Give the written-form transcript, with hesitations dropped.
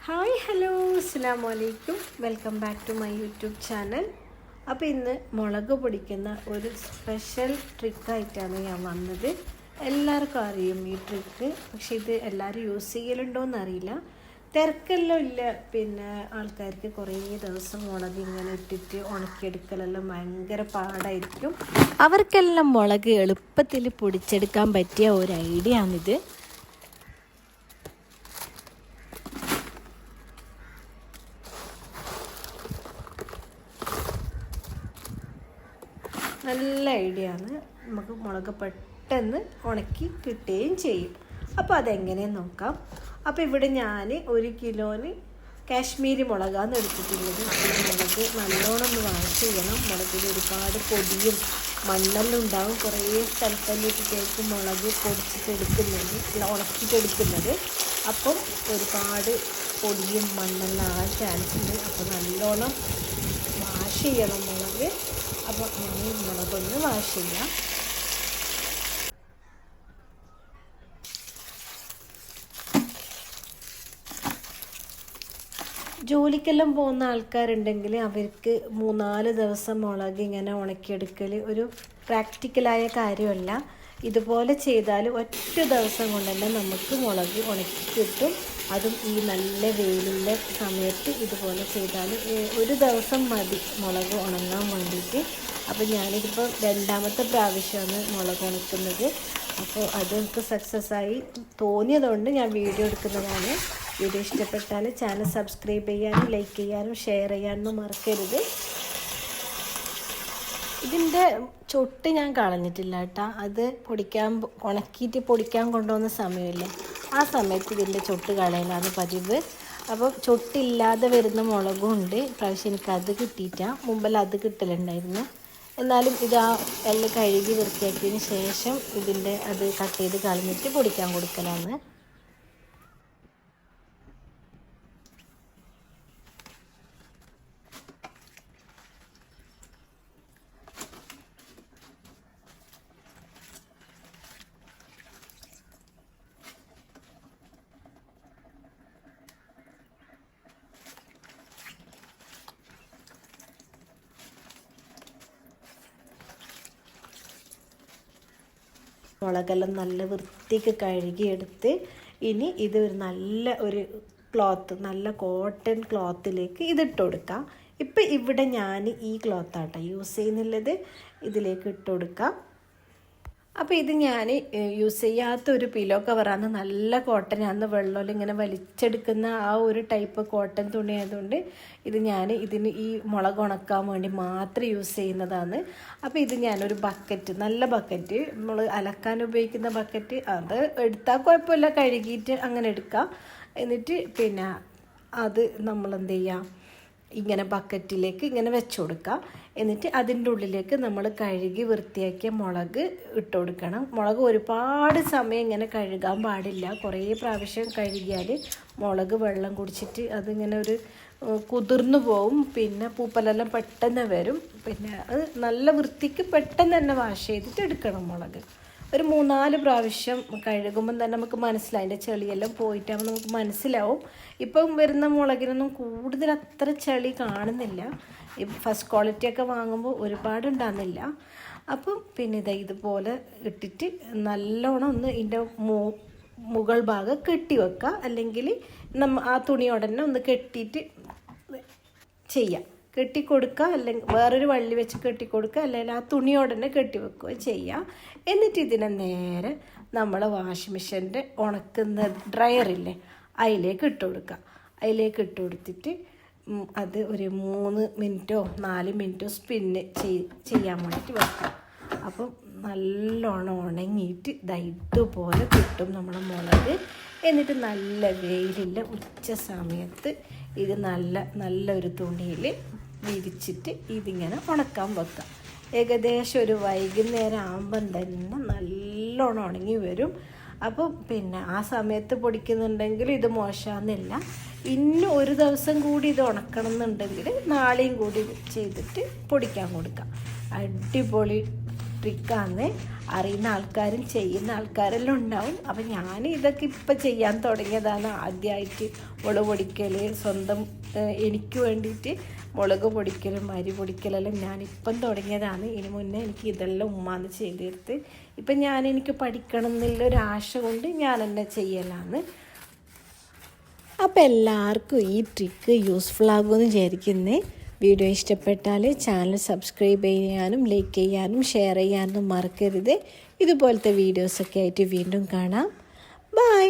Hi hello അസ്സലാമു അലൈക്കും welcome back to my YouTube channel. അപ്പോൾ ഇന്ന് മുളക് പൊടിക്കുന്ന ഒരു സ്പെഷ്യൽ ട്രിക്കായിട്ടാണ് ഞാൻ വന്നത്. എല്ലാവർക്കും അറിയും ഈ ട്രിക്ക്, പക്ഷേ ഇത് എല്ലാവരും യൂസ് ചെയ്യലുണ്ടോയെന്ന് അറിയില്ല. തിരക്കെല്ലാം ഇല്ല, പിന്നെ ആൾക്കാർക്ക് കുറേ ദിവസം മുളക് ഇങ്ങനെ ഇട്ടിട്ട് ഉണക്കിയെടുക്കലെല്ലാം ഭയങ്കര പാടായിരിക്കും. അവർക്കെല്ലാം മുളക് എളുപ്പത്തിൽ പൊടിച്ചെടുക്കാൻ പറ്റിയ ഒരു ഐഡിയ ആണിത്. നല്ല ഐഡിയ ആണ്. നമുക്ക് മുളക് പെട്ടെന്ന് ഉണക്കി കിട്ടുകയും ചെയ്യും. അപ്പോൾ അതെങ്ങനെയെന്ന് നോക്കാം. അപ്പോൾ ഇവിടെ ഞാൻ 1 കിലോന് കാശ്മീരി മുളകാണ് എടുത്തിട്ടുള്ളത്. മുളക് നല്ലോണം ഒന്ന് വാഷ് ചെയ്യണം. മുളകിൽ ഒരുപാട് പൊടിയും മണ്ണെല്ലാം ഉണ്ടാകും. കുറേ സ്ഥലത്തല്ലിട്ടേക്ക് മുളക് പൊടിച്ചിട്ടെടുക്കുന്നത്, ഉണക്കിയിട്ടെടുക്കുന്നത്. അപ്പം ഒരുപാട് പൊടിയും മണ്ണെല്ലാം ആകാൻ ചാൻസ് ഉണ്ട്. അപ്പോൾ നല്ലോണം വാഷ് ചെയ്യണം മുളക്. അപ്പോൾ ഞാൻ മുളകൊന്ന് വാഷ് ചെയ്യാം. ജോലിക്കെല്ലാം പോകുന്ന ആൾക്കാരുണ്ടെങ്കിൽ അവർക്ക് 3-4 ദിവസം മുളക് ഇങ്ങനെ ഉണക്കിയെടുക്കൽ ഒരു പ്രാക്ടിക്കലായ കാര്യമല്ല. ഇതുപോലെ ചെയ്താൽ ഒറ്റ ദിവസം കൊണ്ട് തന്നെ നമുക്ക് മുളക് ഉണക്കി കിട്ടും. അതും ഈ നല്ല വെയിലുള്ള സമയത്ത് ഇതുപോലെ ചെയ്താൽ 1 ദിവസം മതി മുളക് ഉണങ്ങാൻ വേണ്ടിയിട്ട്. അപ്പോൾ ഞാനിതിപ്പോൾ 2ാമത്തെ പ്രാവശ്യമാണ് മുളക് ഉണക്കുന്നത്. അപ്പോൾ അത് എനിക്ക് സക്സസ്സായി തോന്നിയതുകൊണ്ട് ഞാൻ വീഡിയോ എടുക്കുന്നതാണ്. വീഡിയോ ഇഷ്ടപ്പെട്ടാൽ ചാനൽ സബ്സ്ക്രൈബ് ചെയ്യാനും ലൈക്ക് ചെയ്യാനും ഷെയർ ചെയ്യാനും മറക്കരുത്. ഇതിൻ്റെ ചൊട്ട് ഞാൻ കളഞ്ഞിട്ടില്ല കേട്ടോ. അത് ഉണക്കിയിട്ട് പൊടിക്കാൻ കൊണ്ടുപോകുന്ന സമയമില്ലേ, ആ സമയത്ത് ഇതിൻ്റെ ചൊട്ട് കളയലാണ് പതിവ്. അപ്പോൾ ചൊട്ടില്ലാതെ വരുന്ന മുളകും ഉണ്ട്. പ്രാവശ്യം എനിക്കത് കിട്ടിയിട്ടാണ്. മുമ്പെല്ലാം അത് കിട്ടലുണ്ടായിരുന്നു. എന്നാലും ഇത് എല്ലാം കഴുകി വൃത്തിയാക്കിയതിന് ശേഷം ഇതിൻ്റെ അത് കട്ട് ചെയ്ത് കളഞ്ഞിട്ട് പൊടിക്കാൻ കൊടുക്കലാണ്. മുളകെല്ലാം നല്ല വൃത്തിക്ക് കഴുകിയെടുത്ത് ഇനി ഇത് നല്ല ക്ലോത്ത്, നല്ല കോട്ടൺ ക്ലോത്തിലേക്ക് ഇതിട്ട് കൊടുക്കാം. ഇപ്പം ഇവിടെ ഞാൻ ഈ ക്ലോത്താട്ടോ യൂസ് ചെയ്യുന്നുള്ളത്. ഇതിലേക്ക് ഇട്ട് കൊടുക്കാം. അപ്പോൾ ഇത് ഞാൻ യൂസ് ചെയ്യാത്തൊരു പില്ലോ കവറാണ്. നല്ല കോട്ടനാണ്. വെള്ളം ഇങ്ങനെ വലിച്ചെടുക്കുന്ന ആ ഒരു ടൈപ്പ് കോട്ടൺ തുണി ആയതുകൊണ്ട് ഇത് ഞാൻ ഈ മുളക് ഉണക്കാൻ വേണ്ടി മാത്രം യൂസ് ചെയ്യുന്നതാണ്. അപ്പോൾ ഇത് ഞാനൊരു ബക്കറ്റ്, നല്ല ബക്കറ്റ്, നമ്മൾ അലക്കാൻ ഉപയോഗിക്കുന്ന ബക്കറ്റ്, അത് എടുത്താൽ കുഴപ്പമില്ല, കഴുകിയിട്ട് അങ്ങനെ എടുക്കാം. എന്നിട്ട് പിന്നെ അത് നമ്മളെന്ത് ചെയ്യാം, ഇങ്ങനെ ബക്കറ്റിലേക്ക് ഇങ്ങനെ വെച്ച് കൊടുക്കുക. എന്നിട്ട് അതിൻ്റെ ഉള്ളിലേക്ക് നമ്മൾ കഴുകി വൃത്തിയാക്കിയ മുളക് ഇട്ട് കൊടുക്കണം. മുളക് ഒരുപാട് സമയം ഇങ്ങനെ കഴുകാൻ പാടില്ല. കുറേ പ്രാവശ്യം കഴുകിയാൽ മുളക് വെള്ളം കുടിച്ചിട്ട് അതിങ്ങനെ കുതിർന്നു പോവും. പിന്നെ പൂപ്പലെല്ലാം പെട്ടെന്ന് വരും. പിന്നെ അത് നല്ല വൃത്തിക്ക് പെട്ടെന്ന് തന്നെ വാഷ് ചെയ്തിട്ട് എടുക്കണം. മുളക് ഒരു 3-4 പ്രാവശ്യം കഴുകുമ്പം തന്നെ നമുക്ക് മനസ്സിലാവും, അതിൻ്റെ ചെളിയെല്ലാം പോയിട്ടാകുമ്പോൾ നമുക്ക് മനസ്സിലാവും. ഇപ്പം വരുന്ന മുളകിനൊന്നും കൂടുതൽ അത്ര ചെളി കാണുന്നില്ല. ഈ ഫസ്റ്റ് ക്വാളിറ്റിയൊക്കെ വാങ്ങുമ്പോൾ ഒരുപാടുണ്ടാകുന്നില്ല. അപ്പം പിന്നെ ഇതുപോലെ ഇട്ടിട്ട് നല്ലോണം ഒന്ന് ഇതിൻ്റെ മുകൾ ഭാഗം കെട്ടി വെക്കുക. അല്ലെങ്കിൽ ആ തുണിയോടന്നെ ഒന്ന് കെട്ടിയിട്ട് ചെയ്യാം, കെട്ടിക്കൊടുക്കുക. അല്ലെങ്കിൽ വേറൊരു വള്ളി വെച്ച് കെട്ടിക്കൊടുക്കുക, അല്ലെങ്കിൽ ആ തുണിയോടന്നെ കെട്ടി വെക്കുകയോ ചെയ്യാം. എന്നിട്ട് ഇതിനെ നേരെ നമ്മൾ വാഷിംഗ് മെഷീൻ്റെ ഉണക്കുന്ന ഡ്രയറില്ലേ, അതിലേക്ക് ഇട്ട് കൊടുക്കുക. അതിലേക്ക് ഇട്ട് കൊടുത്തിട്ട് അത് ഒരു 3 മിനിറ്റോ 4 മിനിറ്റോ സ്പിന്ന് ചെയ്യാൻ വേണ്ടിയിട്ട് വെക്കുക. അപ്പം നല്ലോണം ഉണങ്ങിയിട്ട് ഇതുപോലെ കിട്ടും നമ്മുടെ മുളക്. എന്നിട്ട് നല്ല വെയിലില്ല ഉച്ച സമയത്ത് ഇത് നല്ലൊരു തുണിയിൽ വിരിച്ചിട്ട് ഇതിങ്ങനെ ഉണക്കാൻ വെക്കാം. ഏകദേശം ഒരു വൈകുന്നേരം ആകുമ്പം തന്നെ നല്ലോണം ഉണങ്ങി വരും. അപ്പം പിന്നെ ആ സമയത്ത് പൊടിക്കുന്നുണ്ടെങ്കിൽ ഇത് മോശമാകുന്നില്ല. ഇന്ന് 1 ദിവസം കൂടി ഇത് ഉണക്കണം എന്നുണ്ടെങ്കിൽ നാളെയും കൂടി ചെയ്തിട്ട് പൊടിക്കാൻ കൊടുക്കാം. അടിപൊളി ട്രിക്കാന്ന്. അറിയുന്ന ആൾക്കാരും ചെയ്യുന്ന ആൾക്കാരെല്ലാം ഉണ്ടാവും. അപ്പം ഞാൻ ഇതൊക്കെ ഇപ്പം ചെയ്യാൻ തുടങ്ങിയതാണ്. ആദ്യമായിട്ട് മുളക് പൊടിക്കൽ, സ്വന്തം എനിക്ക് വേണ്ടിയിട്ട് മുളക് പൊടിക്കലും അരി പൊടിക്കലെല്ലാം ഞാനിപ്പം തുടങ്ങിയതാണ്. ഇതിന് മുന്നേ എനിക്ക് ഇതെല്ലാം ഉമ്മാന്ന് ചെയ്തെടുത്ത് ഇപ്പം എനിക്ക് പഠിക്കണം എന്നുള്ളൊരാശ കൊണ്ട് ഞാൻ തന്നെ ചെയ്യലാണ്. അപ്പോൾ എല്ലാവർക്കും ഈ ട്രിക്ക് യൂസ്ഫുൾ ആകുമെന്ന് വിചാരിക്കുന്നേ. വീഡിയോ ഇഷ്ടപ്പെട്ടാൽ ചാനൽ സബ്സ്ക്രൈബ് ചെയ്യാനും ലൈക്ക് ചെയ്യാനും ഷെയർ ചെയ്യാനും മറക്കരുത്. ഇതുപോലത്തെ വീഡിയോസൊക്കെ ആയിട്ട് വീണ്ടും കാണാം. ബൈ.